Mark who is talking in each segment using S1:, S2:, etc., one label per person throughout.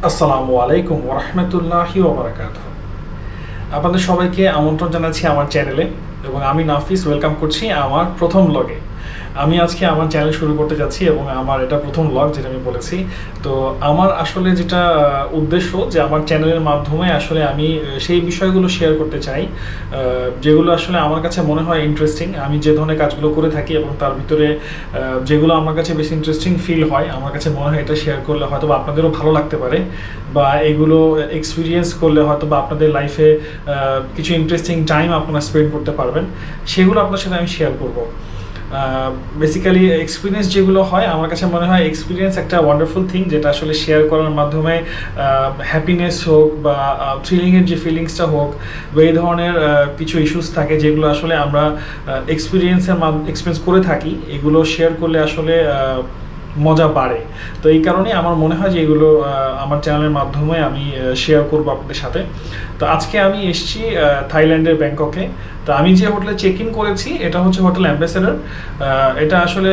S1: আসসালামু আলাইকুম ওয়া রাহমাতুল্লাহি ওয়া বারাকাতুহু। আপনাদের সবাইকে আমন্ত্রণ জানাচ্ছি আমার চ্যানেলে এবং আমি নাফিস ওয়েলকাম করছি আমার প্রথম ব্লগে। আমি আজকে আমার চ্যানেল শুরু করতে যাচ্ছি এবং আমার এটা প্রথম ব্লগ যেটা আমি বলেছি। তো আমার আসলে যেটা উদ্দেশ্য যে আমার চ্যানেলের মাধ্যমে আসলে আমি সেই বিষয়গুলো শেয়ার করতে চাই যেগুলো আসলে আমার কাছে মনে হয় ইন্টারেস্টিং। আমি যে ধরনের কাজগুলো করে থাকি এবং তার ভিতরে যেগুলো আমার কাছে বেশি ইন্টারেস্টিং ফিল হয়, আমার কাছে মনে হয় এটা শেয়ার করলে হয়তো বা আপনাদেরও ভালো লাগতে পারে, বা এগুলো এক্সপিরিয়েন্স করলে হয়তো বা আপনাদের লাইফে কিছু ইন্টারেস্টিং টাইম আপনারা স্পেন্ড করতে পারবেন, সেগুলো আপনার সাথে আমি শেয়ার করব। বেসিক্যালি এক্সপিরিয়েন্স যেগুলো হয়, আমার কাছে মনে হয় এক্সপিরিয়েন্স একটা ওয়ান্ডারফুল থিং, যেটা আসলে শেয়ার করার মাধ্যমে হ্যাপিনেস হোক বা থ্রিলিংয়ের যে ফিলিংসটা হোক বা এই ধরনের কিছু ইস্যুস থাকে যেগুলো আসলে আমরা এক্সপিরিয়েন্স করে থাকি, এগুলো শেয়ার করলে আসলে মজা বাড়ে। তো এই কারণে আমার মনে হয় যে এগুলো আমার চ্যানেলের মাধ্যমে আমি শেয়ার করবো আপনাদের সাথে। তো আজকে আমি এসেছি থাইল্যান্ডের ব্যাংককে। তো আমি যে হোটেলে চেক ইন করেছি এটা হচ্ছে হোটেল অ্যাম্বাসেডর। এটা আসলে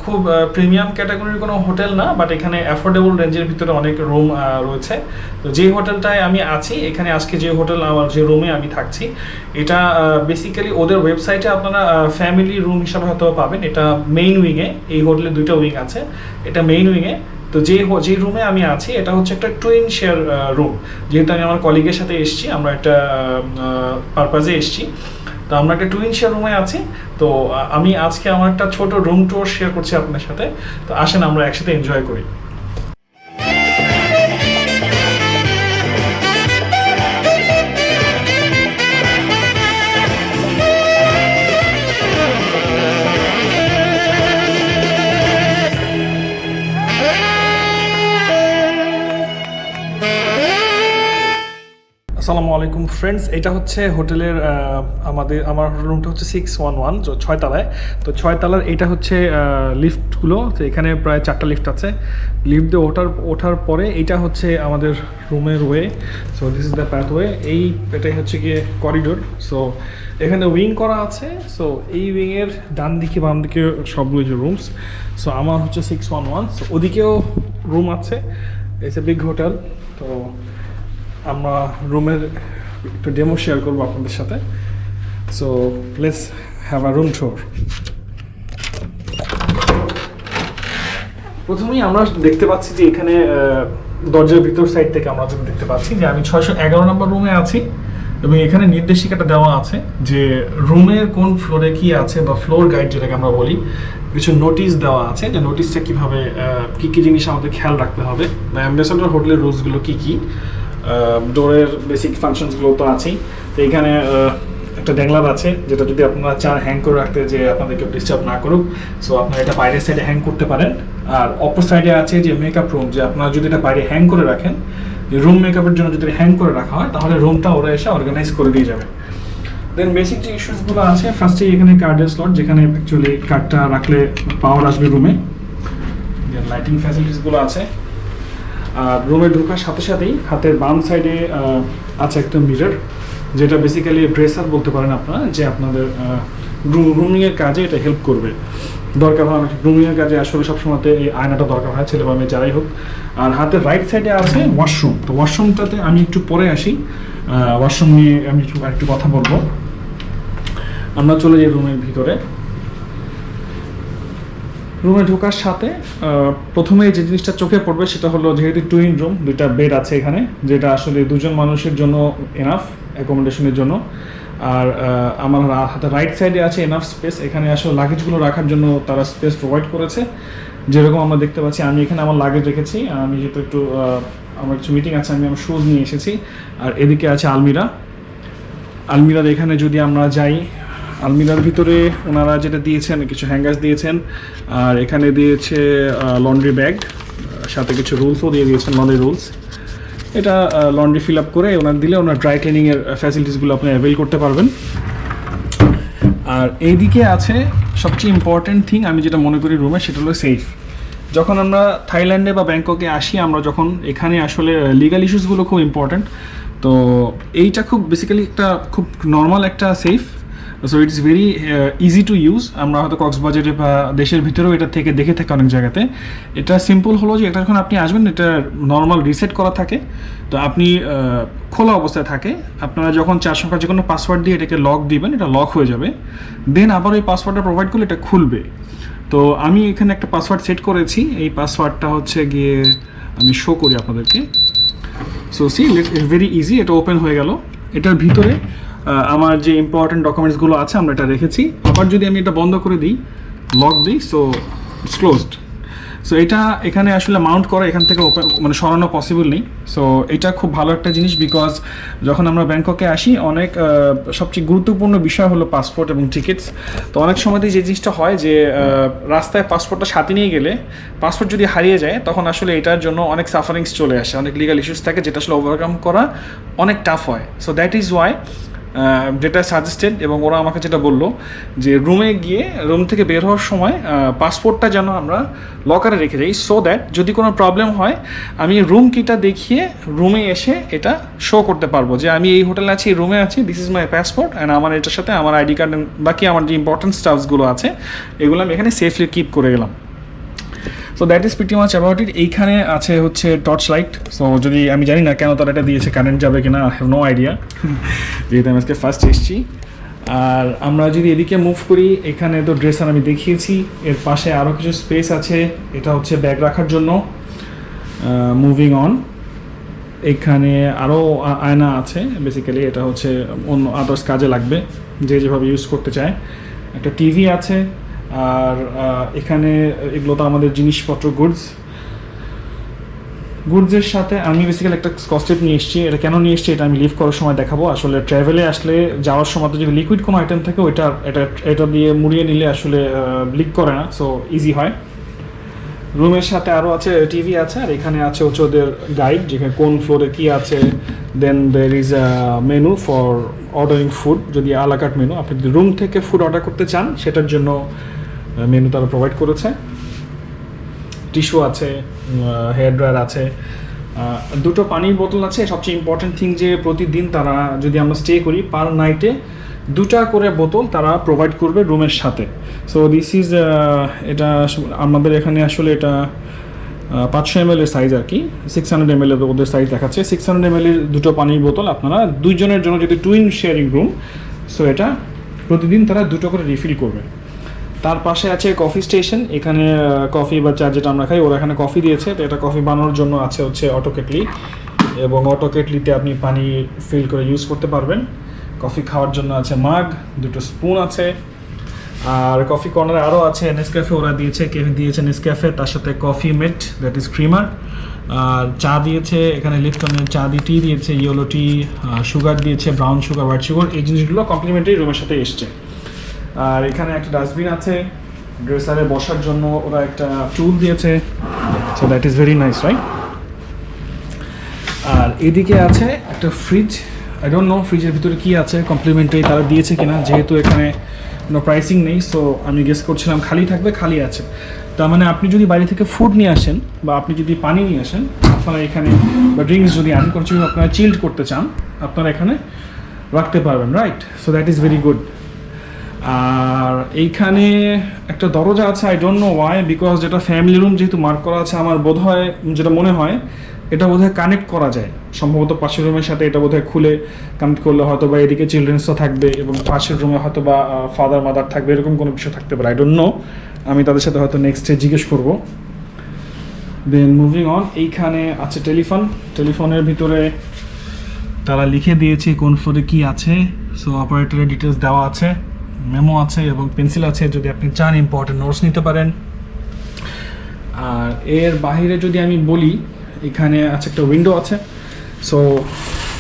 S1: খুব প্রিমিয়াম ক্যাটাগরির কোনো হোটেল না, বাট এখানে অ্যাফোর্ডেবল রেঞ্জের ভিতরে অনেক রুম রয়েছে। তো যে হোটেলটায় আমি আছি, এখানে আজকে যে হোটেল আমার যে রুমে আমি থাকছি, এটা বেসিক্যালি ওদের ওয়েবসাইটে আপনারা ফ্যামিলি রুম হিসাবে হয়তো পাবেন। এটা মেইন উইংয়ে, এই হোটেলে দুইটা উইং আছে, এটা মেইন উইংয়ে। তো যে রুমে আমি আছি এটা হচ্ছে একটা টুইন শেয়ার রুম। যেহেতু আমি আমার কলিগের সাথে এসেছি, আমরা একটা পারপাজে এসেছি, তো আমরা একটা টুইন শেয়ার রুমে আছি। তো আমি আজকে আমার একটা ছোট রুম ট্যুর শেয়ার করছি আপনার সাথে। তো আসেন আমরা একসাথে এনজয় করি। আসসালামু আলাইকুম ফ্রেন্ডস, এটা হচ্ছে হোটেলের আমার রুমটা হচ্ছে 611, 6 তলায়। তো 6 তলার এটা হচ্ছে লিফটগুলো। তো এখানে প্রায় 4টা লিফট আছে। লিফট দিয়ে ওঠার পরে এটা হচ্ছে আমাদের রুমের way. So this is the pathway. এটাই হচ্ছে গিয়ে করিডোর। সো এখানে উইং করা আছে। সো এই উইংয়ের ডান দিকে বাম দিকে সবগুলো যে রুমস। সো আমার হচ্ছে 611। সো ওদিকেও রুম আছে। It's a big hotel. তো আমরা রুমের একটু ডেমো শেয়ার করবো আপনাদের সাথে। So let's have a room tour. প্রথমেই আমরা দেখতে পাচ্ছি যে এখানে দরজার ভিতর সাইড থেকে আমরা দেখতে পাচ্ছি যে আমি 611 নম্বর রুমে আছি এবং এখানে নির্দেশিকাটা দেওয়া আছে যে রুমের কোন ফ্লোরে কি আছে, বা ফ্লোর গাইড যেটাকে আমরা বলি, কিছু নোটিশ দেওয়া আছে যে নোটিশটা কীভাবে কী কী জিনিস আমাদের খেয়াল রাখতে হবে, বা অ্যাম্বাসেডর হোটেলের রুলসগুলো কী কী, ডোরের বেসিক ফাংশনসগুলো তো আছেই। তো এখানে একটা ড্যাংলার আছে, যেটা যদি আপনারা চান হ্যাং করে রাখতে যে আপনাদেরকে ডিস্টার্ব না করুক, সো আপনারা এটা বাইরের সাইডে হ্যাং করতে পারেন। আর অপর সাইডে আছে যে মেকআপ রুম, যে আপনারা যদি এটা বাইরে হ্যাং করে রাখেন, যে রুম মেকআপের জন্য যদি হ্যাং করে রাখা হয়, তাহলে রুমটা ওরা এসে অর্গানাইজ করে দিয়ে যাবে। দেন বেসিক যে ইস্যুসগুলো আছে, ফার্স্টে এখানে কার্ডের স্লট, যেখানে অ্যাকচুয়ালি কার্ডটা রাখলে পাওয়ার আসবে রুমে। দেন লাইটিং ফ্যাসিলিটিসগুলো আছে। আর রুমে ঢোকার সাথে সাথেই হাতের বাম সাইডে আছে একটা মিরর, যেটা বেসিক্যালি ড্রেসার বলতে পারেন আপনারা, যে আপনাদের গ্রুমিংয়ের কাজে এটা হেল্প করবে। দরকার হয় গ্রুমিংয়ের কাজে আসলে সবসময়তে এই আয়নাটা দরকার হয়, ছেলে বা মেয়ে যারাই হোক। আর হাতের রাইট সাইডে আছে ওয়াশরুম। তো ওয়াশরুমটাতে আমি একটু পরে আসি, ওয়াশরুম নিয়ে আমি একটু কথা বলবো। আমরা চলে যাই রুমের ভিতরে। রুমে ঢোকার সাথে প্রথমে যে জিনিসটা চোখে পড়বে সেটা হলো, যেহেতু টুইন রুম, দুইটা বেড আছে এখানে, যেটা আসলে দুজন মানুষের জন্য এনাফ অ্যাকোমোডেশনের জন্য। আর আমার হাতে রাইট সাইডে আছে এনাফ স্পেস। এখানে আসলে লাগেজগুলো রাখার জন্য তারা স্পেস প্রোভাইড করেছে, যেরকম আমরা দেখতে পাচ্ছি। আমি এখানে আমার লাগেজ রেখেছি, আমি যেহেতু আমার কিছু মিটিং আছে, আমি আমার শুজ নিয়ে এসেছি। আর এদিকে আছে আলমিরার এখানে যদি আমরা যাই, আলমিরার ভিতরে ওনারা যেটা দিয়েছেন, কিছু হ্যাঙ্গার্স দিয়েছেন, আর এখানে দিয়েছে লন্ড্রি ব্যাগ, সাথে কিছু রুলসও দিয়ে দিয়েছেন, লন্ড্রি রুলস। এটা লন্ড্রি ফিল আপ করে ওনার দিলে ওনার ড্রাই ক্লিনিংয়ের ফ্যাসিলিটিসগুলো আপনি অ্যাভেল করতে পারবেন। আর এইদিকে আছে সবচেয়ে ইম্পর্টেন্ট থিং আমি যেটা মনে করি রুমে, সেটা হলো সেফ। যখন আমরা থাইল্যান্ডে বা ব্যাংককে আসি, আমরা যখন এখানে আসলে লিগাল ইস্যুসগুলো খুব ইম্পর্ট্যান্ট। তো এইটা খুব বেসিক্যালি একটা খুব নর্মাল একটা safe. So it's very easy to use. আমরা হয়তো কক্সবাজারে বা দেশের ভিতরেও এটা থেকে দেখে থাকি অনেক জায়গাতে। এটা সিম্পল হলো যে এটা যখন আপনি আসবেন এটা নর্মাল রিসেট করা থাকে, তো আপনি খোলা অবস্থায় থাকে। আপনারা যখন 4 সংখ্যার যে কোনো পাসওয়ার্ড দিয়ে এটাকে লক দিবেন, এটা লক হয়ে যাবে, দেন আবার ওই পাসওয়ার্ডটা প্রোভাইড করলে এটা খুলবে। তো আমি এখানে একটা পাসওয়ার্ড সেট করেছি, এই পাসওয়ার্ডটা হচ্ছে গিয়ে আমি শো করি আপনাদেরকে। So see it's very easy, এটা ওপেন হয়ে গেল। এটার ভিতরে আমার যে ইম্পর্টেন্ট ডকুমেন্টসগুলো আছে আমরা এটা রেখেছি। আবার যদি আমি এটা বন্ধ করে দিই, লক দিই, সো ইটস ক্লোজড। সো এটা এখানে আসলে মাউন্ট করা, এখান থেকে ওপেন মানে সরানো পসিবল নেই। সো এটা খুব ভালো একটা জিনিস, বিকজ যখন আমরা ব্যাংককে আসি অনেক সবচেয়ে গুরুত্বপূর্ণ বিষয় হলো পাসপোর্ট এবং টিকিটস। তো অনেক সময়তেই যে জিনিসটা হয় যে রাস্তায় পাসপোর্টটা সাথে নিয়ে গেলে পাসপোর্ট যদি হারিয়ে যায় তখন আসলে এটার জন্য অনেক সাফারিংস চলে আসে, অনেক লিগাল ইস্যুস থাকে, যেটা আসলে ওভারকাম করা অনেক টাফ হয়। সো দ্যাট ইজ ওয়াই যেটা সাজেস্টেড, এবং ওরা আমাকে যেটা বললো যে রুমে গিয়ে রুম থেকে বের হওয়ার সময় পাসপোর্টটা যেন আমরা লকারে রেখে যাই, সো দ্যাট যদি কোনো প্রবলেম হয় আমি রুম কিটা দেখিয়ে রুমে এসে এটা শো করতে পারবো যে আমি এই হোটেলে আছি, এই রুমে আছি, this is my passport and আমার এটার সাথে আমার আইডি কার্ড বাকি আমার যে ইম্পর্টেন্ট স্টাফসগুলো আছে এগুলো আমি এখানে সেফলি কিপ করে গেলাম। So that is pretty much about it. এইখানে আছে হচ্ছে টর্চ লাইট। সো যদি আমি জানি না কেন তারা এটা দিয়েছে, কারেন্ট যাবে কিনা, আই হ্যাভ নো আইডিয়া, যেহেতু আমি আজকে ফার্স্ট এসেছি। আর আমরা যদি এদিকে মুভ করি, এখানে তো ড্রেসার আমি দেখিয়েছি, এর পাশে আরও কিছু স্পেস আছে, এটা হচ্ছে ব্যাগ রাখার জন্য। মুভিং অন, এখানে আরও আয়না আছে, বেসিক্যালি এটা হচ্ছে অন্য আদার্স কাজে লাগবে, যে যেভাবে ইউজ করতে চায়। একটা টিভি আছে, আর এখানে এগুলো তো আমাদের জিনিসপত্র গুডসের সাথে আমি বেসিক্যালি একটা স্কচটেপ নিয়ে এসেছি। এটা কেন নিয়ে এসেছি এটা আমি লিভ করার সময় দেখাবো। আসলে ট্রাভেলে আসলে যাওয়ার সময় তো যদি লিকুইড কোনো আইটেম থাকে এটা দিয়ে মুড়িয়ে নিলে আসলে লিক করে না, সো ইজি হয়। রুমের সাথে আরও আছে টিভি আছে, আর এখানে আছে হচ্ছে ওদের গাইড, যেখানে কোন ফ্লোরে কী আছে। Then there is a menu for ordering food, যদি আলাকার্ট মেনু, আপনি যদি রুম থেকে ফুড অর্ডার করতে চান সেটার জন্য মেনু তারা প্রোভাইড করেছে। টিস্যু আছে, হেয়ার ড্রায়ার আছে, দুটো পানির বোতল আছে। সবচেয়ে ইম্পর্টেন্ট থিং যে প্রতিদিন তারা যদি আমরা স্টে করি পার নাইটে 2টা করে বোতল তারা প্রোভাইড করবে রুমের সাথে। সো দিস ইজ এটা আমাদের এখানে আসলে এটা 500 ml এর সাইজ আর কি, 600 ml এর ওদের সাইজ দেখাচ্ছে। 600 ml এর দুটো পানির বোতল আপনারা দুইজনের জন্য, যদি টুইন শেয়ারিং রুম, সো এটা প্রতিদিন তারা 2টো করে রিফিল করবে। তার পাশে আছে কফি স্টেশন, এখানে কফি বা চা যেটা আমরা খাই ওরা এখানে কফি দিয়েছে। তো এটা কফি বানানোর জন্য আছে হচ্ছে অটো কেটলি, এবং অটো কেটলিতে আপনি পানি ফিল করে ইউজ করতে পারবেন। কফি খাওয়ার জন্য আছে মাগ, 2টো স্পুন আছে। আর কফি কর্নারে আরও আছে নেসক্যাফে, ওরা দিয়েছে নেসক্যাফে, তার সাথে coffee mate, that is creamer. আর চা দিয়েছে এখানে লিপটনের চা দিয়ে, টি দিয়েছে, ইয়েলো টি, সুগার দিয়েছে, ব্রাউন সুগার, হোয়াইট সুগার, এই জিনিসগুলো কমপ্লিমেন্টারি রুমের সাথে এসছে। আর এখানে একটা ডাস্টবিন আছে, ড্রেসারে বসার জন্য ওরা একটা টুল দিয়েছে, so that is very nice, right. আর এদিকে আছে একটা ফ্রিজ, আই ডোন্ট নো ফ্রিজের ভিতরে কী আছে, কমপ্লিমেন্টারি তারা দিয়েছে কিনা, যেহেতু এখানে কোনো প্রাইসিং নেই, সো আমি গেস করছিলাম খালি থাকবে, খালি আছে। তার মানে আপনি যদি বাইরে থেকে ফুড নিয়ে আসেন বা আপনি যদি পানি নিয়ে আসেন, আপনারা এখানে বা ড্রিঙ্কস যদি আন কোনো কিছু আপনারা চিল্ড করতে চান, আপনারা এখানে রাখতে পারবেন, right. So that is very good. আর এইখানে একটা দরজা আছে, I don't know why, because যেটা ফ্যামিলি রুম যেহেতু মার্ক করা আছে, আমার বোধহয় যেটা মনে হয় এটা বোধহয় কানেক্ট করা যায়, সম্ভবত পাশের রুমের সাথে এটা বোধহয় খুলে কানেক্ট করলে হয়তো বা এদিকে চিলড্রেন্সও থাকবে এবং পাশের রুমে হয়তো বা ফাদার মাদার থাকবে, এরকম কোনো বিষয় থাকতে পারে, আই ডোন্ট নো। আমি তাদের সাথে হয়তো নেক্সটে জিজ্ঞেস করবো। দেন মুভিং অন, এইখানে আছে টেলিফোনের ভিতরে তারা লিখে দিয়েছে কোন ফ্লোরে কী আছে। সো অপারেটরের ডিটেলস দেওয়া আছে, মেমো আছে এবং পেন্সিল আছে, যদি আপনি চান ইম্পর্টেন্ট নোটস নিতে পারেন। আর এর বাইরে যদি আমি বলি, এখানে আছে একটা উইন্ডো আছে। সো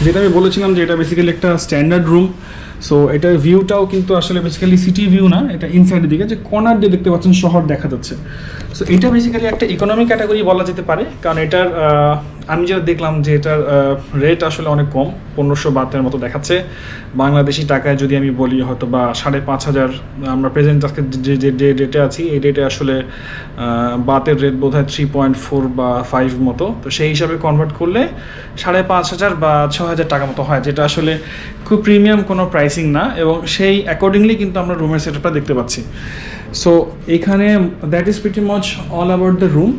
S1: যেটা আমি বলেছিলাম যে এটা বেসিক্যালি একটা স্ট্যান্ডার্ড রুম, সো এটার ভিউটাও কিন্তু আসলে বেসিক্যালি সিটি ভিউ না, এটা ইনসাইডের দিকে যে কর্নার দিয়ে দেখতে পাচ্ছেন শহর দেখা যাচ্ছে। সো এটা বেসিক্যালি একটা ইকোনমি ক্যাটাগরি বলা যেতে পারে, কারণ এটার আমি যেটা দেখলাম যে এটার রেট আসলে অনেক কম, 1500 বাতের মতো দেখাচ্ছে। বাংলাদেশি টাকায় যদি আমি বলি হয়তো বা 5500, আমরা প্রেজেন্ট আজকে যে রেটে আছি এই রেটে আসলে বাতের রেট বোধ হয় 3.4 বা 5 মতো। তো সেই হিসাবে কনভার্ট করলে 5500 বা 6000 টাকা মতো হয়, যেটা আসলে খুব প্রিমিয়াম কোনো প্রাইস প্রাইসিং না, এবং সেই অ্যাকর্ডিংলি কিন্তু আমরা রুমের সেটআপটা দেখতে পাচ্ছি। সো এখানে that is pretty much all about the room.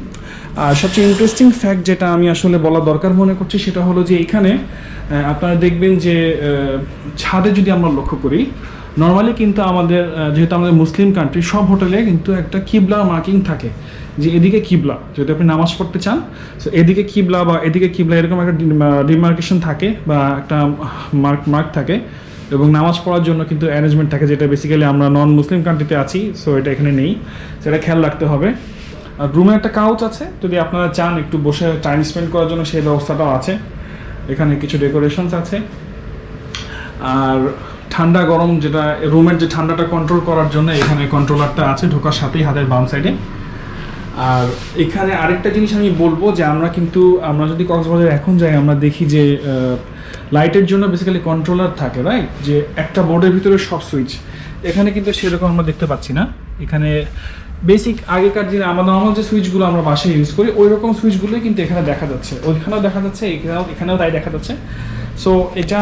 S1: আর সবচেয়ে ইন্টারেস্টিং ফ্যাক্ট যেটা আমি আসলে বলা দরকার মনে করছি সেটা হলো যে এখানে আপনারা দেখবেন যে ছাদে যদি আমরা লক্ষ্য করি, নর্মালি কিন্তু আমাদের যেহেতু আমাদের মুসলিম কান্ট্রি, সব হোটেলে কিন্তু একটা কিবলা মার্কিং থাকে যে এদিকে কিবলা, যদি আপনি নামাজ পড়তে চান সো এদিকে কিবলা বা এদিকে কিবলা এরকম একটা ডিমার্কেশন থাকে বা একটা মার্ক থাকে, এবং নামাজ পড়ার জন্য কিন্তু অ্যারেঞ্জমেন্ট থাকে, যেটা বেসিক্যালি আমরা নন মুসলিম কান্ট্রিতে আছি, সো এটা এখানে নেই, সেটা খেয়াল রাখতে হবে। আর রুমে একটা কাউচ আছে, যদি আপনারা চান একটু বসে টাইম স্পেন্ড করার জন্য সেই ব্যবস্থাটাও আছে। এখানে কিছু ডেকোরেশনস আছে। আর ঠান্ডা গরম যেটা রুমের যে ঠান্ডাটা কন্ট্রোল করার জন্য এখানে কন্ট্রোলারটা আছে ঢোকার সাথেই হাতের বাম সাইডে। আর এখানে আরেকটা জিনিস আমি বলবো যে আমরা যদি কক্সবাজার এখন যাই, আমরা দেখি যে লাইটের জন্য বেসিক্যালি কন্ট্রোলার থাকে, রাইট, যে একটা বোর্ডের ভিতরে সব সুইচ। এখানে কিন্তু সেরকম আমরা দেখতে পাচ্ছি না। এখানে বেসিক আগেকার দিনে আমরা নর্মাল যে সুইচগুলো আমরা বাসায় ইউজ করি ওই রকম সুইচগুলোই কিন্তু এখানে দেখা যাচ্ছে, ওইখানেও দেখা যাচ্ছে, এখানেও তাই দেখা যাচ্ছে। সো এটা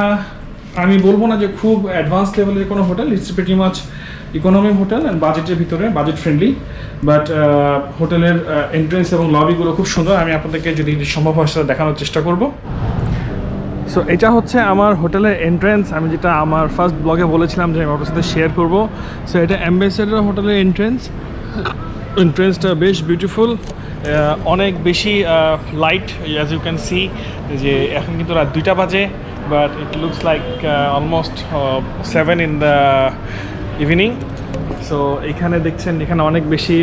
S1: আমি বলবো না যে খুব অ্যাডভান্স লেভেলের কোনো hotel, it's pretty much economy hotel and বাজেটের ভিতরে, বাজেট ফ্রেন্ডলি, বাট হোটেলের এন্ট্রেন্স এবং লবিগুলো খুব সুন্দর। আমি আপনাদেরকে যদি সম্ভব হয় সেটা দেখানোর চেষ্টা করব। সো এটা হচ্ছে আমার হোটেলের এন্ট্রেন্স, আমি যেটা আমার ফার্স্ট ব্লগে বলেছিলাম যে আমি আপনার সাথে শেয়ার করবো। সো এটা অ্যাম্বাসেডর হোটেলের এন্ট্রেন্সটা বেশ বিউটিফুল, অনেক বেশি light, as you can see, যে এখন কিন্তু রাত 2টা বাজে, but it looks like almost 7 in the evening. So এখানে দেখছেন এখানে অনেক বেশি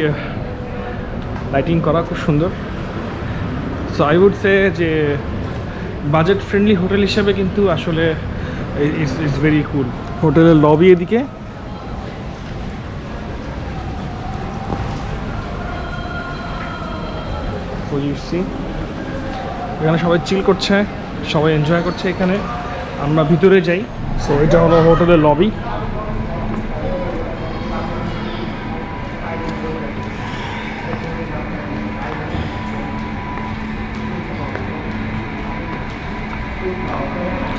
S1: লাইটিং করা, খুব সুন্দর। সো আই উড সে যে বাজেট ফ্রেন্ডলি হোটেল হিসেবে কিন্তু আসলে ইটস ভেরি কুল। হোটেলের লবি এদিকে, এখানে সবাই চিল করছে, সবাই এনজয় করছে। এখানে আমরা ভিতরে যাই। সো এটা হলো হোটেলের lobby.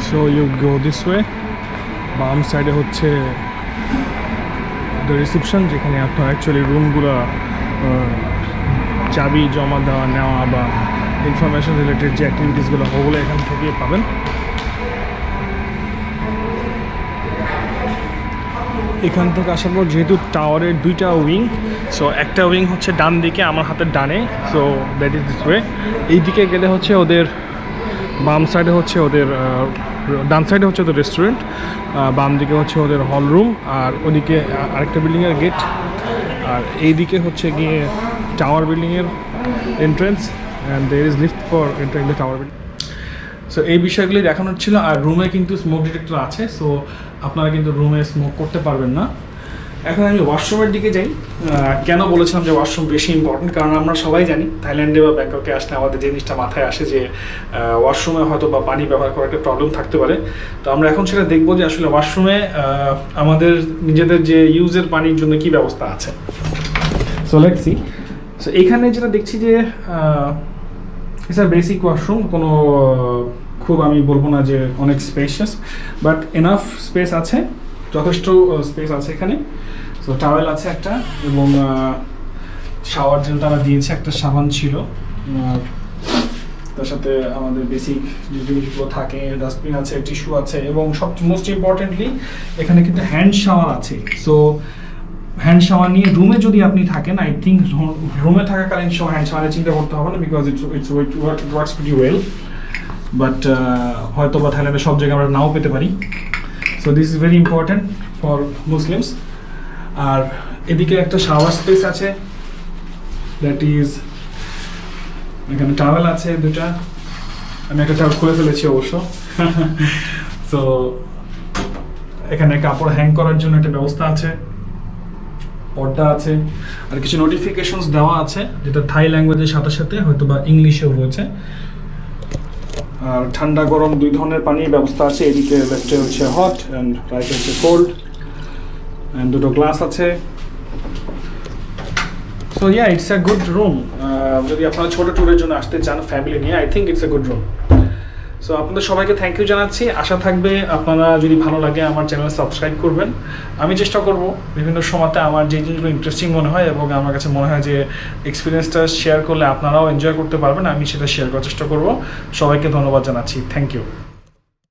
S1: So you go this way. বাম সাইডে হচ্ছে দ্য রিসেপশন, যেখানে আপনার অ্যাকচুয়ালি রুমগুলো চাবি জমা দেওয়া নেওয়া বা ইনফরমেশন রিলেটেড যে অ্যাক্টিভিটিসগুলো ওগুলো এখান থেকে পাবেন। এখান থেকে আসার পর যেহেতু টাওয়ারের 2টা উইং, সো একটা উইং হচ্ছে ডান দিকে আমার হাতের ডানে, so that is this way. এই দিকে গেলে হচ্ছে ওদের বাম সাইডে হচ্ছে ওদের ডান সাইডে হচ্ছে ওদের রেস্টুরেন্ট, বাম দিকে হচ্ছে ওদের হল রুম, আর ওদিকে আরেকটা বিল্ডিংয়ের গেট, আর এই দিকে হচ্ছে গিয়ে টাওয়ার বিল্ডিংয়ের entrance, and there is lift for entering the tower building. So এই বিষয়গুলি দেখানোর ছিল। আর রুমে কিন্তু স্মোক ডিটেক্টর আছে, সো আপনারা কিন্তু রুমে স্মোক করতে পারবেন না। এখন আমি ওয়াশরুমের দিকে যাই। কেন বলেছিলাম যে ওয়াশরুম বেশি ইম্পর্টেন্ট, কারণ আমরা সবাই জানি থাইল্যান্ডে বা ব্যাংককে আসলে আমাদের যে জিনিসটা মাথায় আসে যে ওয়াশরুমে হয়তো বা পানি ব্যবহার করার একটা প্রবলেম থাকতে পারে। তো আমরা এখন সেটা দেখবো যে আসলে ওয়াশরুমে আমাদের নিজেদের যে ইউজের পানির জন্য কি ব্যবস্থা আছে। So let's see. সো এইখানে যেটা দেখছি যে ইটস আ বেসিক ওয়াশরুম, কোনো খুব আমি বলবো না যে অনেক স্পেশিয়াস, বাট এনাফ স্পেস আছে, যথেষ্ট স্পেস আছে এখানে। সো টাওয়েল আছে একটা, এবং শাওয়ার জেল তারা দিয়েছে, একটা সাবান ছিল, তার সাথে আমাদের বেসিক যে জিনিসগুলো থাকে, ডাস্টবিন আছে, টিস্যু আছে, এবং সব মোস্ট ইম্পর্টেন্টলি এখানে কিন্তু হ্যান্ড শাওয়ার আছে। সো হ্যান্ড শাওয়ার নিয়ে রুমে যদি আপনি থাকেন, আই থিঙ্ক রুমে থাকাকালীন সময় হ্যান্ড শাওয়ারে চিন্তা করতে হবে না, because it works pretty well, but হয়তো বা থাইল্যান্ডে সব জায়গায় আমরা নাও পেতে পারি। So this is very important for Muslims. আর এদিকে একটা শাওয়ার স্পেস আছে, দ্যাট ইজ, এখানে টাওয়েল আছে 2টা, আমি একটা টাওয়েল খুলে ফেলেছি অবশ্য। সো এখানে কাপড় হ্যাং করার জন্য একটা ব্যবস্থা আছে, পর্দা আছে, আর কিছু নোটিফিকেশনস দেওয়া আছে যেটা থাই ল্যাঙ্গুয়েজের সাথে সাথে হয়তো বা ইংলিশেও রয়েছে। আর ঠান্ডা গরম 2 ধরনের পানির ব্যবস্থা আছে, এদিকে লেফটে হচ্ছে হট অ্যান্ড রাইটে হচ্ছে কোল্ড, অ্যান্ড 2টো গ্লাস আছে। So yeah, it's a good room. যদি আপনারা ছোটো ট্যুরের জন্য আসতে চান ফ্যামিলি নিয়ে, I think it's a good room. So আপনাদের সবাইকে থ্যাংক ইউ জানাচ্ছি। আশা থাকবে আপনারা যদি ভালো লাগে আমার চ্যানেল সাবস্ক্রাইব করবেন। আমি চেষ্টা করব বিভিন্ন সময়তে আমার যে জিনিসগুলো ইন্টারেস্টিং মনে হয় এবং আমার কাছে মনে হয় যে এক্সপিরিয়েন্সটা শেয়ার করলে আপনারাও এনজয় করতে পারবেন, আমি সেটা শেয়ার করার চেষ্টা করব। সবাইকে ধন্যবাদ জানাচ্ছি। Thank you.